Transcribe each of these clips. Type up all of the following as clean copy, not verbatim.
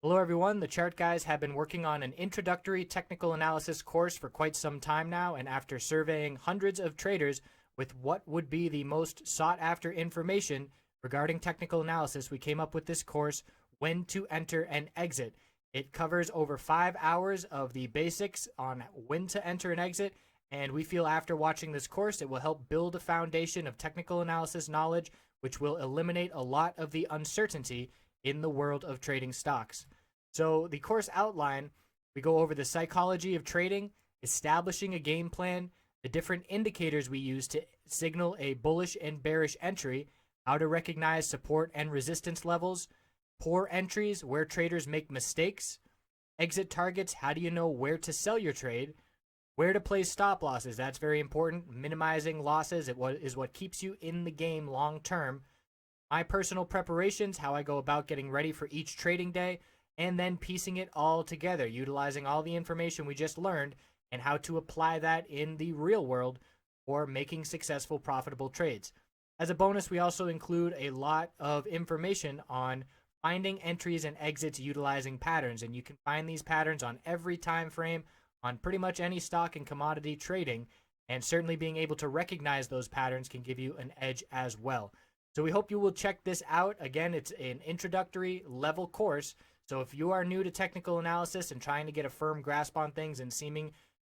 Hello everyone, the Chart Guys have been working on an introductory technical analysis course for quite some time now, and after surveying hundreds of traders with what would be the most sought after information regarding technical analysis, we came up with this course, When to Enter and Exit. It covers over 5 hours of the basics on when to enter and exit, and we feel after watching this course it will help build a foundation of technical analysis knowledge which will eliminate a lot of the uncertainty in the world of trading stocks. So the course outline, we go over the psychology of trading, establishing a game plan, the different indicators we use to signal a bullish and bearish entry, how to recognize support and resistance levels, poor entries, where traders make mistakes, exit targets, how do you know where to sell your trade, where to place stop losses, that's very important, minimizing losses is what keeps you in the game long term, my personal preparations, how I go about getting ready for each trading day, and then piecing it all together, utilizing all the information we just learned and how to apply that in the real world for making successful, profitable trades. As a bonus, we also include a lot of information on finding entries and exits utilizing patterns, and you can find these patterns on every time frame on pretty much any stock and commodity trading, and certainly being able to recognize those patterns can give you an edge as well. So we hope you will check this out. Again, it's an introductory level course. So if you are new to technical analysis and trying to get a firm grasp on things and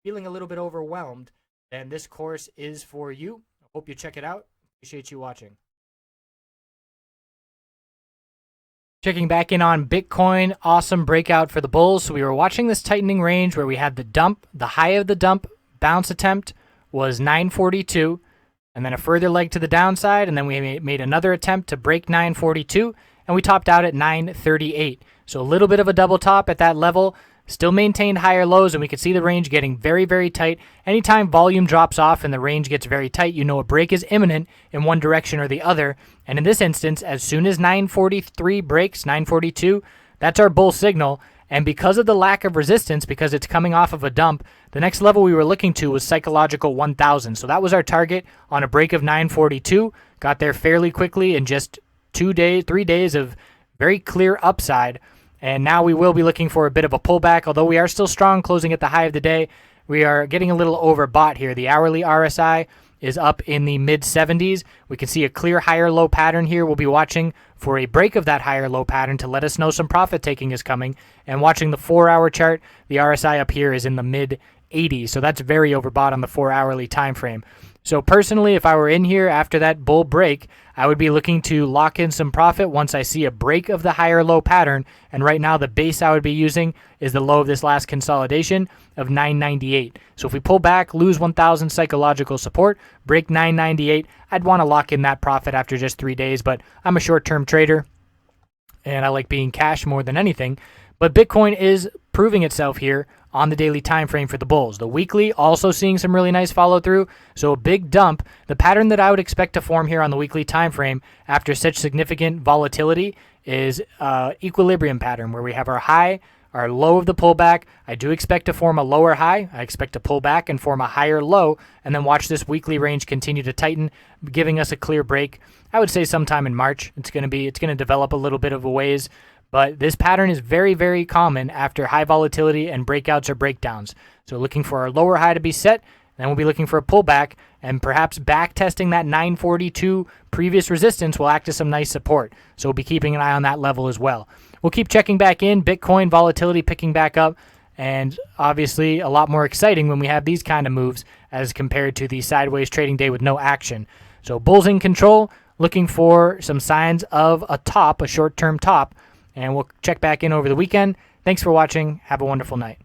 feeling a little bit overwhelmed, then this course is for you. I hope you check it out. Appreciate you watching. Checking back in on Bitcoin, awesome breakout for the bulls. So we were watching this tightening range where we had the dump, the high of the dump bounce attempt was 942, and then a further leg to the downside, and then we made another attempt to break 942, and we topped out at 938. So a little bit of a double top at that level, still maintained higher lows, and we could see the range getting very, very tight. Anytime volume drops off and the range gets very tight, you know a break is imminent in one direction or the other. And in this instance, as soon as 943 breaks, 942, that's our bull signal. And because of the lack of resistance, because it's coming off of a dump, the next level we were looking to was psychological 1,000. So that was our target on a break of 942. Got there fairly quickly in just 3 days of very clear upside. And now we will be looking for a bit of a pullback, although we are still strong closing at the high of the day. We are getting a little overbought here. The hourly RSI is up in the mid-70s. We can see a clear higher low pattern here. We'll be watching for a break of that higher low pattern to let us know some profit taking is coming. And watching the 4-hour chart, the RSI up here is in the mid-80s. So that's very overbought on the 4-hourly time frame. So personally, if I were in here after that bull break, I would be looking to lock in some profit once I see a break of the higher low pattern. And right now, the base I would be using is the low of this last consolidation of 998. So if we pull back, lose 1,000 psychological support, break 998, I'd want to lock in that profit after just 3 days. But I'm a short-term trader, and I like being cash more than anything. But Bitcoin is proving itself here on the daily time frame for the bulls. The weekly also seeing some really nice follow through. So a big dump. The pattern that I would expect to form here on the weekly time frame after such significant volatility is equilibrium pattern where we have our high, our low of the pullback. I do expect to form a lower high. I expect to pull back and form a higher low, and then watch this weekly range continue to tighten, giving us a clear break. I would say sometime in March. It's going to develop a little bit of a ways. But this pattern is very, very common after high volatility and breakouts or breakdowns. So looking for our lower high to be set, then we'll be looking for a pullback, and perhaps back testing that 942 previous resistance will act as some nice support. So we'll be keeping an eye on that level as well. We'll keep checking back in, Bitcoin volatility picking back up, and obviously a lot more exciting when we have these kind of moves as compared to the sideways trading day with no action. So bulls in control, looking for some signs of a top, a short-term top, and we'll check back in over the weekend. Thanks for watching. Have a wonderful night.